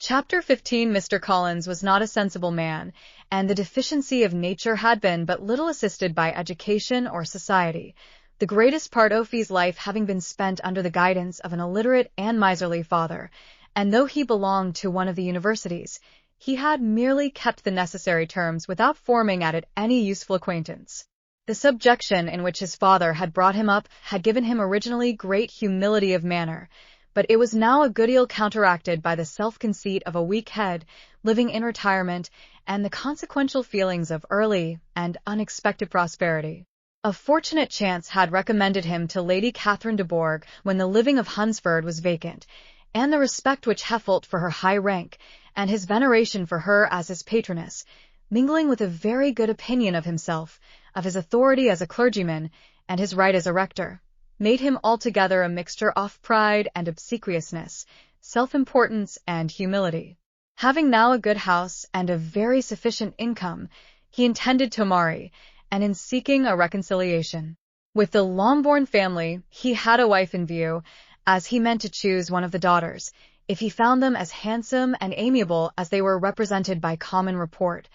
Chapter 15. Mr. Collins was not a sensible man, and the deficiency of nature had been but little assisted by education or society, the greatest part of his life having been spent under the guidance of an illiterate and miserly father, and though he belonged to one of the universities, he had merely kept the necessary terms without forming at it any useful acquaintance. The subjection in which his father had brought him up had given him originally great humility of manner, but it was now a good deal counteracted by the self-conceit of a weak head, living in retirement, and the consequential feelings of early and unexpected prosperity. A fortunate chance had recommended him to Lady Catherine de Bourgh when the living of Hunsford was vacant, and the respect which he felt for her high rank, and his veneration for her as his patroness, mingling with a very good opinion of himself, of his authority as a clergyman, and his right as a rector, made him altogether a mixture of pride and obsequiousness, self-importance and humility. Having now a good house and a very sufficient income, he intended to marry, and in seeking a reconciliation with the Longbourn family, he had a wife in view, as he meant to choose one of the daughters, if he found them as handsome and amiable as they were represented by common report.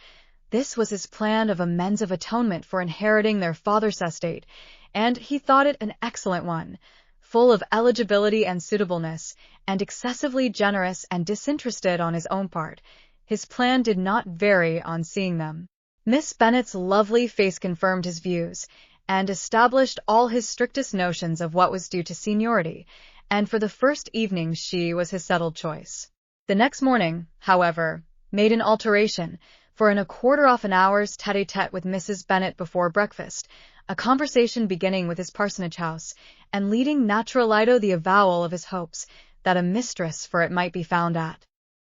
This was his plan of amends of atonement for inheriting their father's estate, and he thought it an excellent one, full of eligibility and suitableness, and excessively generous and disinterested on his own part. His plan did not vary on seeing them. Miss Bennet's lovely face confirmed his views, and established all his strictest notions of what was due to seniority, and for the first evening she was his settled choice. The next morning, however, made an alteration, for in a quarter of an hour's tete-a-tete with Mrs. Bennet before breakfast, a conversation beginning with his parsonage house, and leading naturalito the avowal of his hopes that a mistress for it might be found at